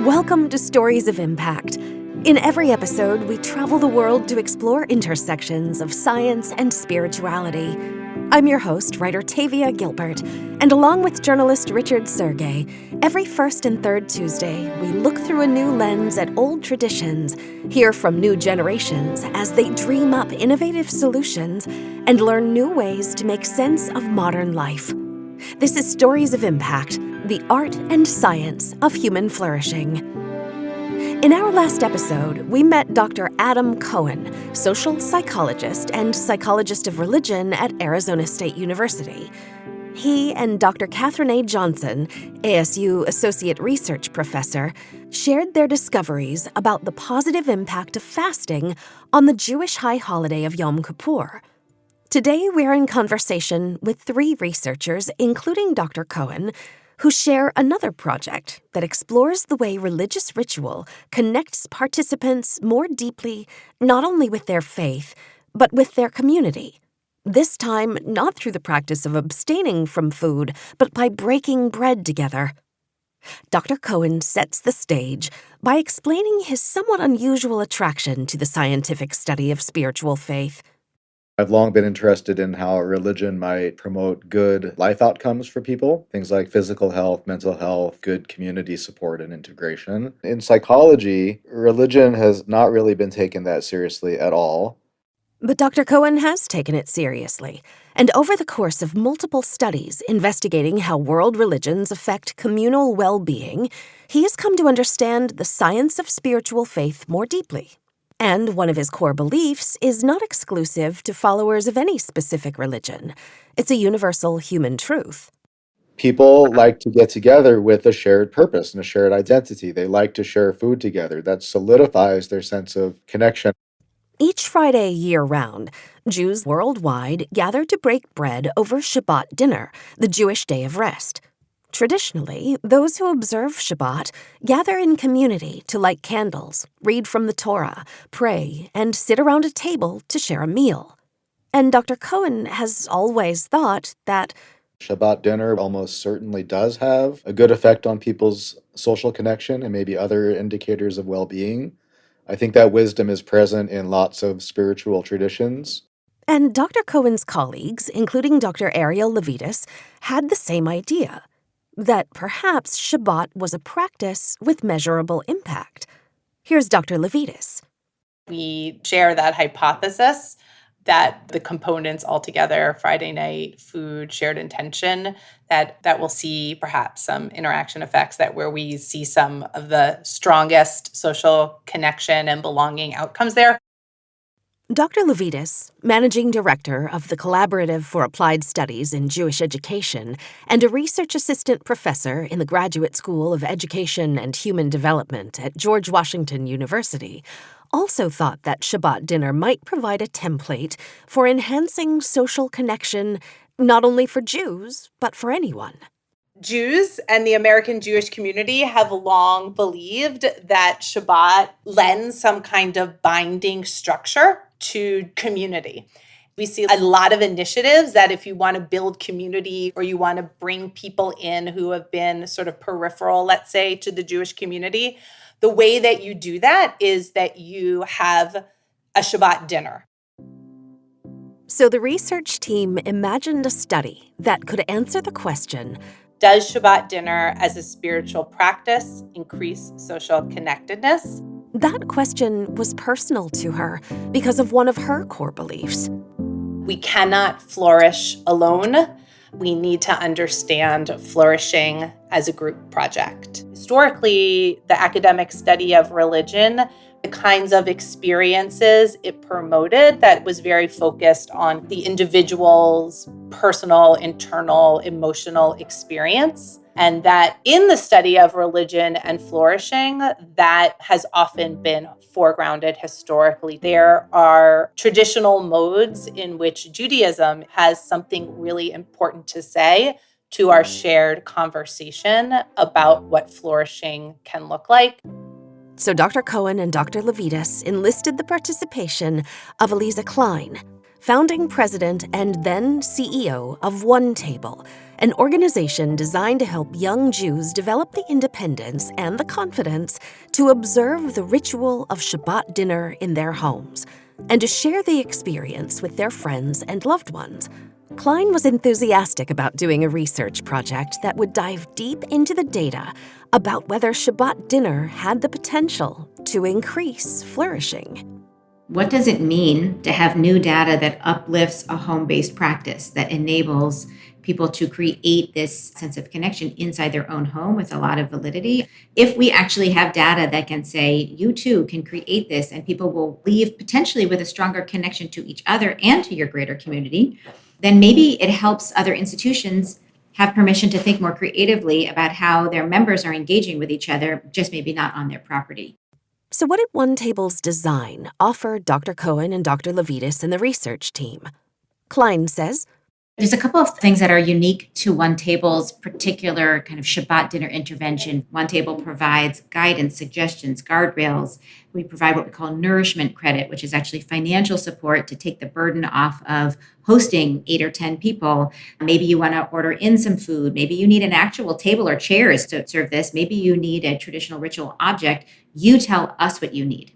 Welcome to Stories of Impact. In every episode, we travel the world to explore intersections of science and spirituality. I'm your host, writer Tavia Gilbert, and along with journalist Richard Sergey, every first and third Tuesday, we look through a new lens at old traditions, hear from new generations as they dream up innovative solutions, and learn new ways to make sense of modern life. This is Stories of Impact, the art and science of human flourishing. In our last episode, we met Dr. Adam Cohen, social psychologist and psychologist of religion at Arizona State University. He and Dr. Catherine A. Johnson, ASU Associate Research Professor, shared their discoveries about the positive impact of fasting on the Jewish high holiday of Yom Kippur. Today, we're in conversation with three researchers, including Dr. Cohen, who share another project that explores the way religious ritual connects participants more deeply, not only with their faith, but with their community. This time, not through the practice of abstaining from food, but by breaking bread together. Dr. Cohen sets the stage by explaining his somewhat unusual attraction to the scientific study of spiritual faith. I've long been interested in how religion might promote good life outcomes for people, things like physical health, mental health, good community support, and integration. In psychology, religion has not really been taken that seriously at all. But Dr. Cohen has taken it seriously, and over the course of multiple studies investigating how world religions affect communal well-being, he has come to understand the science of spiritual faith more deeply. And one of his core beliefs is not exclusive to followers of any specific religion. It's a universal human truth. People like to get together with a shared purpose and a shared identity. They like to share food together. That solidifies their sense of connection. Each Friday year-round, Jews worldwide gather to break bread over Shabbat dinner, the Jewish day of rest. Traditionally, those who observe Shabbat gather in community to light candles, read from the Torah, pray, and sit around a table to share a meal. And Dr. Cohen has always thought that Shabbat dinner almost certainly does have a good effect on people's social connection and maybe other indicators of well-being. I think that wisdom is present in lots of spiritual traditions. And Dr. Cohen's colleagues, including Dr. Arielle Levites, had the same idea, that perhaps Shabbat was a practice with measurable impact. Here's Dr. Levites. We share that hypothesis that the components altogether, Friday night, food, shared intention, that will see perhaps some interaction effects where we see some of the strongest social connection and belonging outcomes there. Dr. Levites, managing director of the Collaborative for Applied Studies in Jewish Education and a research assistant professor in the Graduate School of Education and Human Development at George Washington University, also thought that Shabbat dinner might provide a template for enhancing social connection, not only for Jews, but for anyone. Jews and the American Jewish community have long believed that Shabbat lends some kind of binding structure to community. We see a lot of initiatives that if you want to build community or you want to bring people in who have been sort of peripheral, let's say, to the Jewish community, the way that you do that is that you have a Shabbat dinner. So the research team imagined a study that could answer the question, does Shabbat dinner as a spiritual practice increase social connectedness? That question was personal to her because of one of her core beliefs. We cannot flourish alone. We need to understand flourishing as a group project. Historically, the academic study of religion, the kinds of experiences it promoted that was very focused on the individual's personal, internal, emotional experience. And that in the study of religion and flourishing, that has often been foregrounded historically. There are traditional modes in which Judaism has something really important to say to our shared conversation about what flourishing can look like. So Dr. Cohen and Dr. Levites enlisted the participation of Aliza Kline, founding president and then CEO of OneTable, an organization designed to help young Jews develop the independence and the confidence to observe the ritual of Shabbat dinner in their homes and to share the experience with their friends and loved ones. Kline was enthusiastic about doing a research project that would dive deep into the data about whether Shabbat dinner had the potential to increase flourishing. What does it mean to have new data that uplifts a home-based practice, that enables people to create this sense of connection inside their own home with a lot of validity? If we actually have data that can say, you too can create this, and people will leave potentially with a stronger connection to each other and to your greater community, then maybe it helps other institutions have permission to think more creatively about how their members are engaging with each other, just maybe not on their property. So what did OneTable's design offer Dr. Cohen and Dr. Levites and the research team? Kline says, there's a couple of things that are unique to OneTable's particular kind of Shabbat dinner intervention. OneTable provides guidance, suggestions, guardrails. We provide what we call nourishment credit, which is actually financial support to take the burden off of hosting 8 or 10 people. Maybe you want to order in some food. Maybe you need an actual table or chairs to serve this. Maybe you need a traditional ritual object. You tell us what you need.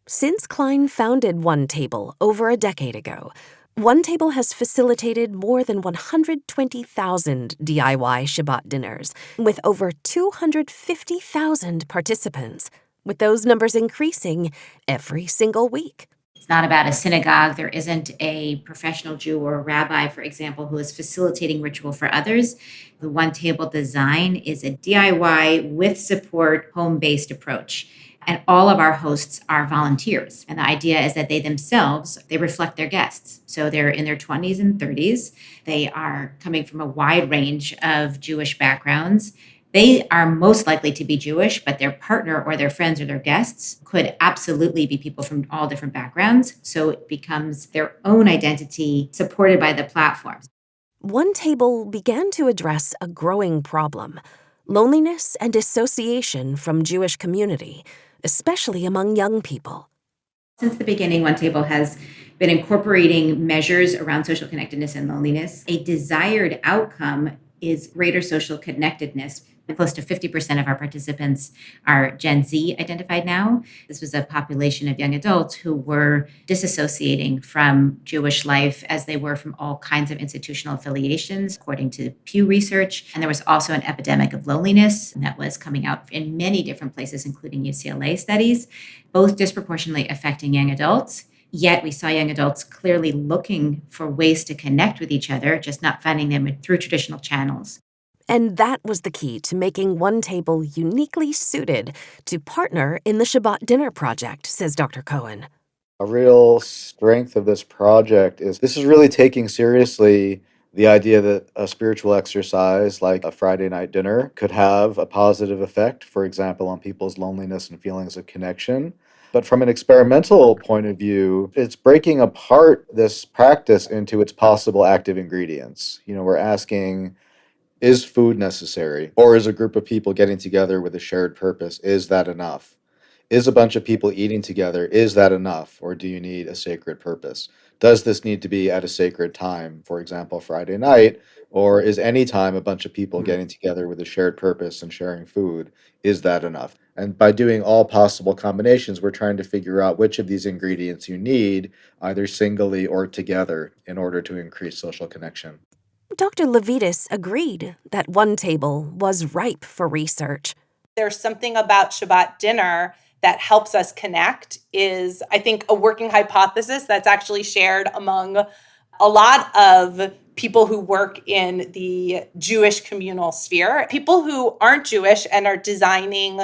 Since Kline founded OneTable over a decade ago, OneTable has facilitated more than 120,000 DIY Shabbat dinners with over 250,000 participants, with those numbers increasing every single week. It's not about a synagogue. There isn't a professional Jew or a rabbi, for example, who is facilitating ritual for others. The OneTable design is a DIY with support, home-based approach. And all of our hosts are volunteers. And the idea is that they themselves, they reflect their guests. So they're in their 20s and 30s. They are coming from a wide range of Jewish backgrounds. They are most likely to be Jewish, but their partner or their friends or their guests could absolutely be people from all different backgrounds. So it becomes their own identity supported by the platforms. OneTable began to address a growing problem: loneliness and dissociation from Jewish community, especially among young people. Since the beginning, OneTable has been incorporating measures around social connectedness and loneliness. A desired outcome is greater social connectedness. Close to 50% of our participants are Gen Z identified now. This was a population of young adults who were disassociating from Jewish life as they were from all kinds of institutional affiliations, according to Pew Research. And there was also an epidemic of loneliness that was coming out in many different places, including UCLA studies, both disproportionately affecting young adults. Yet we saw young adults clearly looking for ways to connect with each other, just not finding them through traditional channels. And that was the key to making OneTable uniquely suited to partner in the Shabbat Dinner Project, says Dr. Cohen. A real strength of this project is this is really taking seriously the idea that a spiritual exercise like a Friday night dinner could have a positive effect, for example, on people's loneliness and feelings of connection. But from an experimental point of view, it's breaking apart this practice into its possible active ingredients. We're asking, is food necessary? Or is a group of people getting together with a shared purpose, is that enough? Is a bunch of people eating together, is that enough? Or do you need a sacred purpose? Does this need to be at a sacred time, for example, Friday night? Or is any time a bunch of people getting together with a shared purpose and sharing food, is that enough? And by doing all possible combinations, we're trying to figure out which of these ingredients you need, either singly or together, in order to increase social connection. Dr. Levites agreed that OneTable was ripe for research. There's something about Shabbat dinner that helps us connect is, I think, a working hypothesis that's actually shared among a lot of people who work in the Jewish communal sphere. People who aren't Jewish and are designing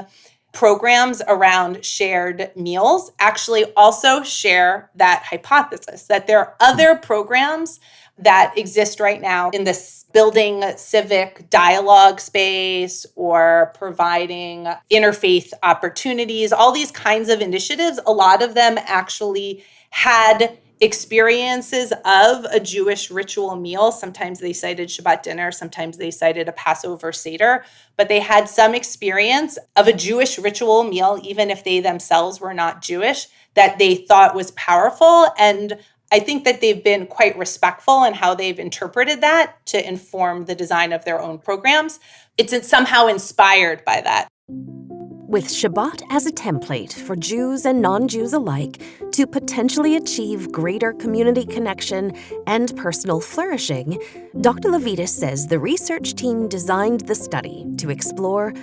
programs around shared meals actually also share that hypothesis, that there are other programs that exist right now in this building civic dialogue space or providing interfaith opportunities, all these kinds of initiatives. A lot of them actually had experiences of a Jewish ritual meal. Sometimes they cited Shabbat dinner, sometimes they cited a Passover Seder, but they had some experience of a Jewish ritual meal, even if they themselves were not Jewish, that they thought was powerful. And I think that they've been quite respectful in how they've interpreted that to inform the design of their own programs. It's somehow inspired by that. With Shabbat as a template for Jews and non-Jews alike to potentially achieve greater community connection and personal flourishing, Dr. Levites says the research team designed the study to explore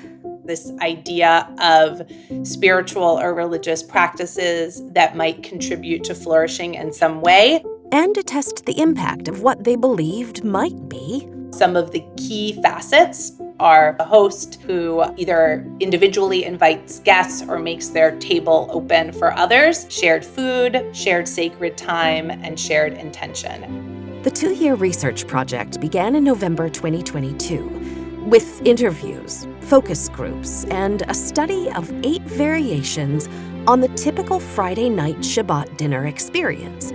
this idea of spiritual or religious practices that might contribute to flourishing in some way, and to test the impact of what they believed might be. Some of the key facets are a host who either individually invites guests or makes their table open for others, shared food, shared sacred time, and shared intention. The 2-year research project began in November 2022 with interviews, focus groups, and a study of 8 variations on the typical Friday night Shabbat dinner experience.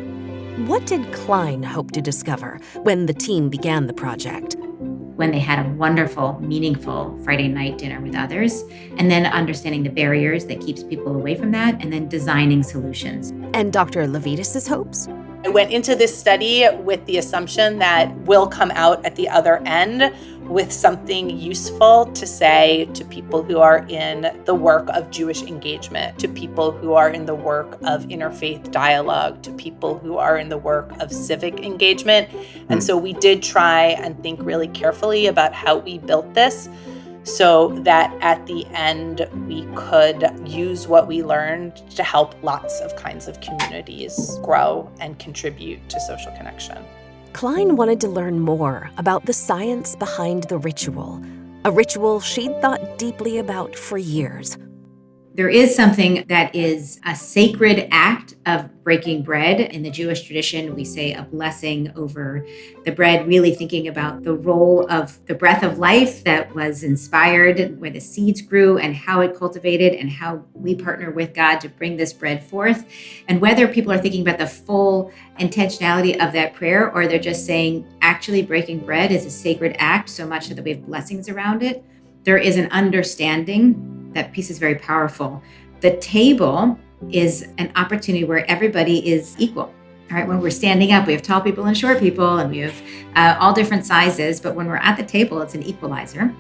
What did Kline hope to discover when the team began the project? When they had a wonderful, meaningful Friday night dinner with others, and then understanding the barriers that keeps people away from that, and then designing solutions. And Dr. Levites' hopes? I went into this study with the assumption that we'll come out at the other end with something useful to say to people who are in the work of Jewish engagement, to people who are in the work of interfaith dialogue, to people who are in the work of civic engagement. And so we did try and think really carefully about how we built this so that at the end we could use what we learned to help lots of kinds of communities grow and contribute to social connection. Kline wanted to learn more about the science behind the ritual, a ritual she'd thought deeply about for years. There is something that is a sacred act of breaking bread. In the Jewish tradition, we say a blessing over the bread, really thinking about the role of the breath of life that was inspired, where the seeds grew and how it cultivated and how we partner with God to bring this bread forth. And whether people are thinking about the full intentionality of that prayer, or they're just saying, actually breaking bread is a sacred act so much that we have blessings around it, there is an understanding. That piece is very powerful. The table is an opportunity where everybody is equal. All right, when we're standing up, we have tall people and short people, and we have all different sizes. But when we're at the table, it's an equalizer.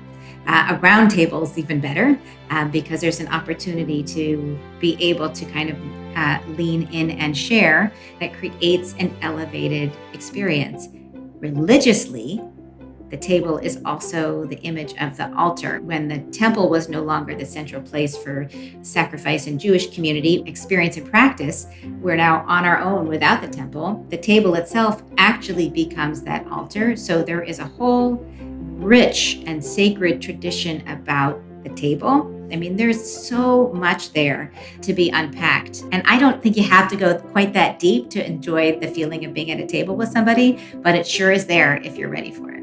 A round table is even better because there's an opportunity to be able to kind of lean in and share that creates an elevated experience. Religiously, the table is also the image of the altar. When the temple was no longer the central place for sacrifice in Jewish community experience and practice, we're now on our own without the temple. The table itself actually becomes that altar. So there is a whole rich and sacred tradition about the table. I mean, there's so much there to be unpacked. And I don't think you have to go quite that deep to enjoy the feeling of being at a table with somebody, but it sure is there if you're ready for it.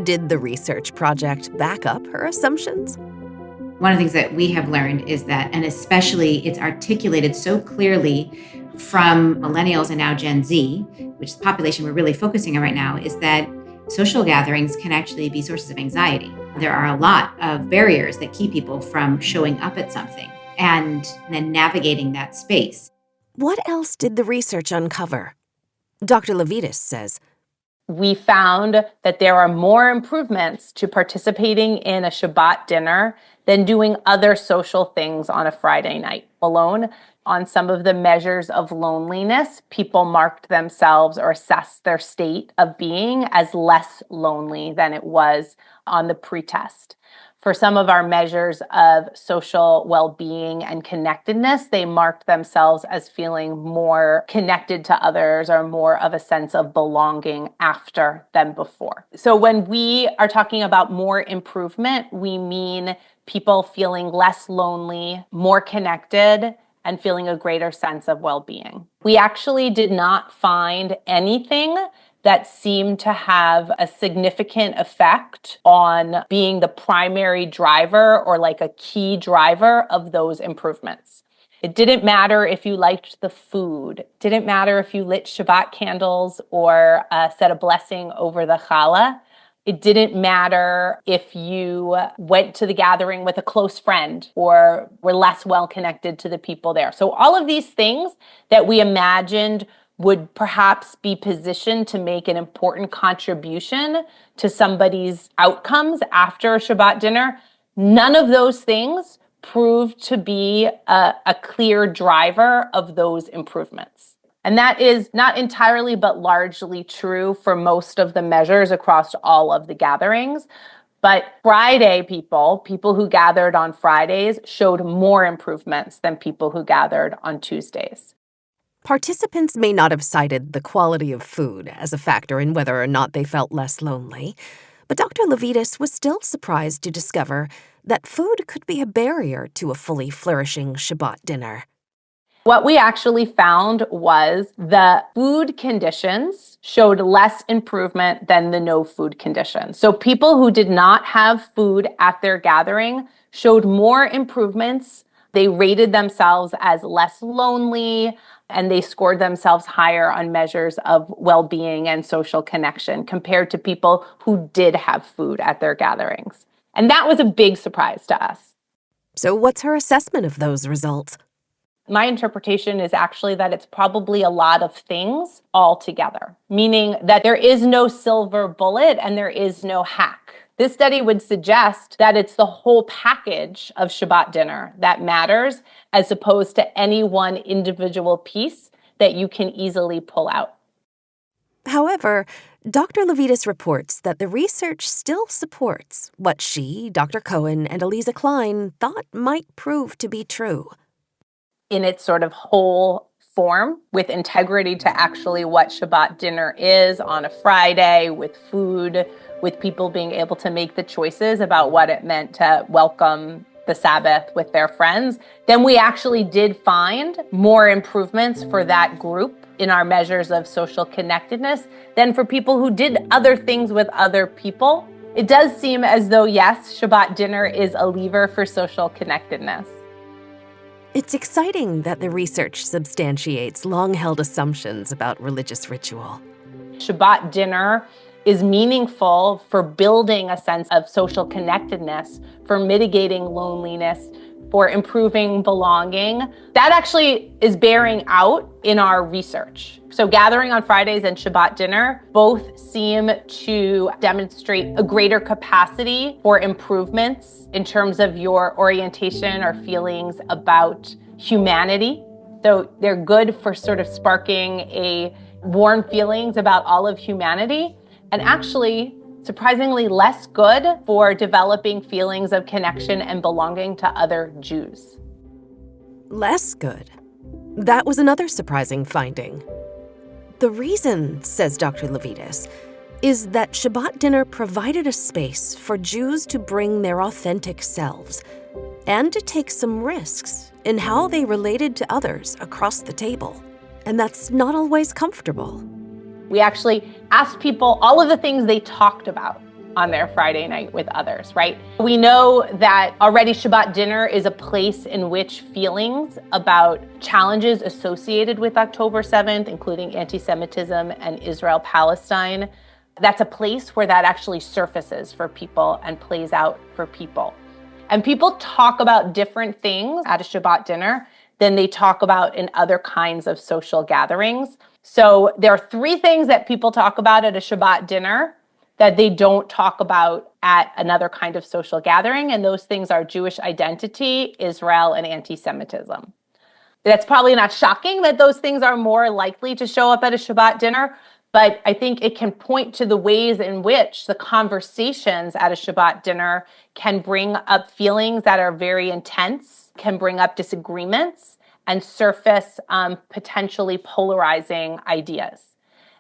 Did the research project back up her assumptions? One of the things that we have learned is that, and especially it's articulated so clearly from millennials and now Gen Z, which is the population we're really focusing on right now, is that social gatherings can actually be sources of anxiety. There are a lot of barriers that keep people from showing up at something and then navigating that space. What else did the research uncover? Dr. Levites says, we found that there are more improvements to participating in a Shabbat dinner than doing other social things on a Friday night alone. On some of the measures of loneliness, people marked themselves or assessed their state of being as less lonely than it was on the pretest. For some of our measures of social well-being and connectedness, they marked themselves as feeling more connected to others or more of a sense of belonging after than before. So when we are talking about more improvement, we mean people feeling less lonely, more connected, and feeling a greater sense of well-being. We actually did not find anything that seemed to have a significant effect on being the primary driver or like a key driver of those improvements. It didn't matter if you liked the food. It didn't matter if you lit Shabbat candles or said a blessing over the challah. It didn't matter if you went to the gathering with a close friend or were less well connected to the people there. So all of these things that we imagined would perhaps be positioned to make an important contribution to somebody's outcomes after a Shabbat dinner, none of those things proved to be a clear driver of those improvements. And that is not entirely, but largely true for most of the measures across all of the gatherings. But Friday people who gathered on Fridays showed more improvements than people who gathered on Tuesdays. Participants may not have cited the quality of food as a factor in whether or not they felt less lonely, but Dr. Levites was still surprised to discover that food could be a barrier to a fully flourishing Shabbat dinner. What we actually found was the food conditions showed less improvement than the no food conditions. So people who did not have food at their gathering showed more improvements. They rated themselves as less lonely, and they scored themselves higher on measures of well-being and social connection compared to people who did have food at their gatherings. And that was a big surprise to us. So what's her assessment of those results? My interpretation is actually that it's probably a lot of things all together, meaning that there is no silver bullet and there is no hack. This study would suggest that it's the whole package of Shabbat dinner that matters, as opposed to any one individual piece that you can easily pull out. However, Dr. Levites reports that the research still supports what she, Dr. Cohen, and Aliza Kline thought might prove to be true. In its sort of whole form, with integrity to actually what Shabbat dinner is on a Friday, with food, with people being able to make the choices about what it meant to welcome the Sabbath with their friends, then we actually did find more improvements for that group in our measures of social connectedness than for people who did other things with other people. It does seem as though, yes, Shabbat dinner is a lever for social connectedness. It's exciting that the research substantiates long-held assumptions about religious ritual. Shabbat dinner is meaningful for building a sense of social connectedness, for mitigating loneliness, for improving belonging. That actually is bearing out in our research. So gathering on Fridays and Shabbat dinner both seem to demonstrate a greater capacity for improvements in terms of your orientation or feelings about humanity. So they're good for sort of sparking a warm feelings about all of humanity, and actually surprisingly less good for developing feelings of connection and belonging to other Jews. Less good? That was another surprising finding. The reason, says Dr. Levites, is that Shabbat dinner provided a space for Jews to bring their authentic selves and to take some risks in how they related to others across the table. And that's not always comfortable. We actually asked people all of the things they talked about on their Friday night with others, right? We know that already Shabbat dinner is a place in which feelings about challenges associated with October 7th, including anti-Semitism and Israel-Palestine, that's a place where that actually surfaces for people and plays out for people. And people talk about different things at a Shabbat dinner than they talk about in other kinds of social gatherings. So there are three things that people talk about at a Shabbat dinner that they don't talk about at another kind of social gathering. And those things are Jewish identity, Israel, and anti-Semitism. That's probably not shocking that those things are more likely to show up at a Shabbat dinner, but I think it can point to the ways in which the conversations at a Shabbat dinner can bring up feelings that are very intense, can bring up disagreements, and surface potentially polarizing ideas.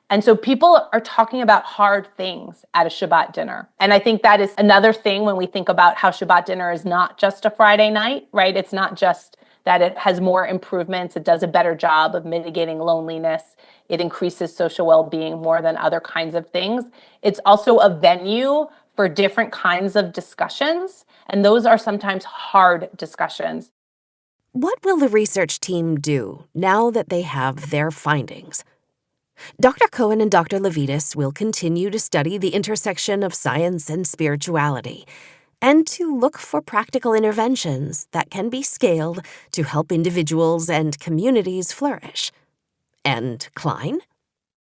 And so people are talking about hard things at a Shabbat dinner. And I think that is another thing when we think about how Shabbat dinner is not just a Friday night, right? It's not just that it has more improvements. It does a better job of mitigating loneliness. It increases social well-being more than other kinds of things. It's also a venue for different kinds of discussions. And those are sometimes hard discussions. What will the research team do now that they have their findings? Dr. Cohen and Dr. Levites will continue to study the intersection of science and spirituality and to look for practical interventions that can be scaled to help individuals and communities flourish. And Kline?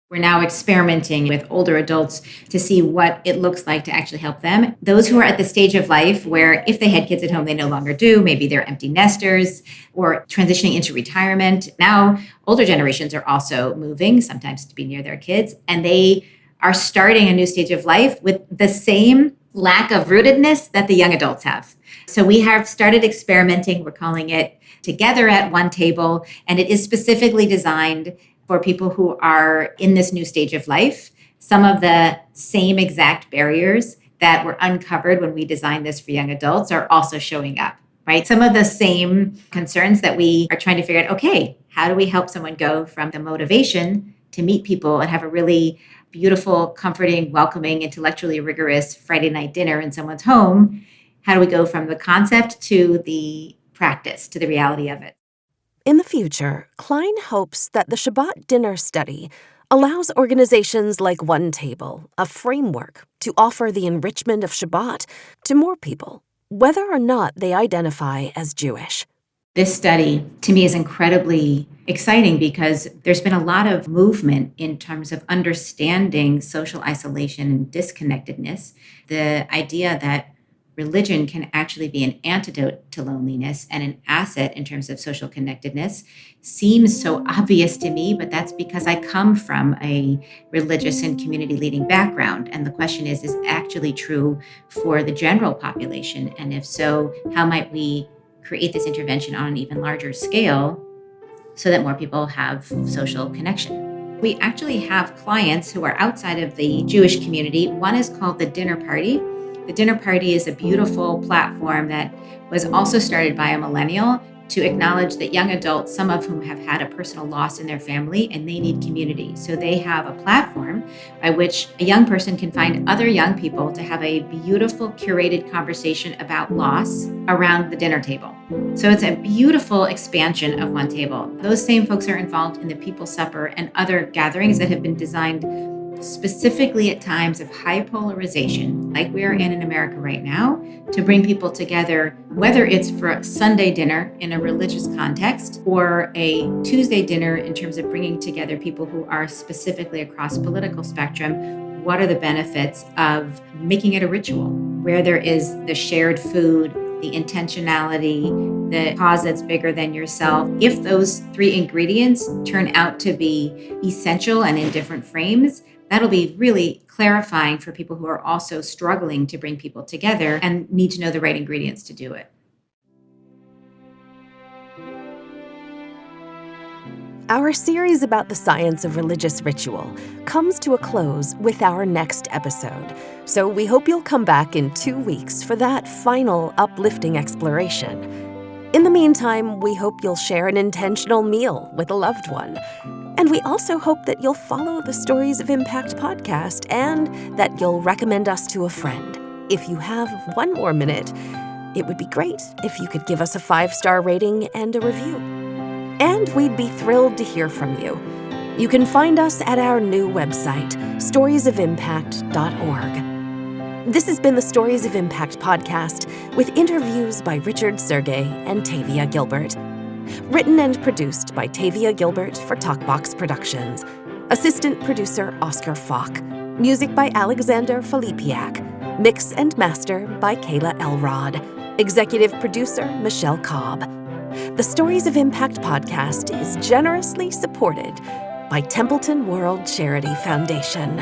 We're now experimenting with older adults to see what it looks like to actually help them. Those who are at the stage of life where if they had kids at home, they no longer do, maybe they're empty nesters or transitioning into retirement. Now, older generations are also moving, sometimes to be near their kids, and they are starting a new stage of life with the same lack of rootedness that the young adults have. So we have started experimenting. We're calling it Together at OneTable, and it is specifically designed for people who are in this new stage of life. Some of the same exact barriers that were uncovered when we designed this for young adults are also showing up, right? Some of the same concerns that we are trying to figure out, okay, how do we help someone go from the motivation to meet people and have a really beautiful, comforting, welcoming, intellectually rigorous Friday night dinner in someone's home? How do we go from the concept to the practice, to the reality of it? In the future, Kline hopes that the Shabbat dinner study allows organizations like OneTable a framework to offer the enrichment of Shabbat to more people, whether or not they identify as Jewish. This study, to me, is incredibly exciting because there's been a lot of movement in terms of understanding social isolation and disconnectedness. The idea that religion can actually be an antidote to loneliness and an asset in terms of social connectedness seems so obvious to me, but that's because I come from a religious and community leading background. And the question is actually true for the general population? And if so, how might we create this intervention on an even larger scale so that more people have social connection? We actually have clients who are outside of the Jewish community. One is called the Dinner Party. The Dinner Party is a beautiful platform that was also started by a millennial to acknowledge that young adults, some of whom have had a personal loss in their family, and they need community. So they have a platform by which a young person can find other young people to have a beautiful, curated conversation about loss around the dinner table. So it's a beautiful expansion of OneTable. Those same folks are involved in the People's Supper and other gatherings that have been designed specifically at times of high polarization, like we are in America right now, to bring people together, whether it's for a Sunday dinner in a religious context or a Tuesday dinner in terms of bringing together people who are specifically across political spectrum. What are the benefits of making it a ritual where there is the shared food, the intentionality, the cause that's bigger than yourself? If those three ingredients turn out to be essential and in different frames, that'll be really clarifying for people who are also struggling to bring people together and need to know the right ingredients to do it. Our series about the science of religious ritual comes to a close with our next episode, so we hope you'll come back in 2 weeks for that final uplifting exploration. In the meantime, we hope you'll share an intentional meal with a loved one. And we also hope that you'll follow the Stories of Impact podcast and that you'll recommend us to a friend. If you have 1 more minute, it would be great if you could give us a 5-star rating and a review. And we'd be thrilled to hear from you. You can find us at our new website, storiesofimpact.org. This has been the Stories of Impact podcast with interviews by Richard Sergey and Tavia Gilbert. Written and produced by Tavia Gilbert for Talkbox Productions. Assistant producer Oscar Falk. Music by Alexander Filipiak. Mix and master by Kayla Elrod. Executive producer Michelle Cobb. The Stories of Impact podcast is generously supported by Templeton World Charity Foundation.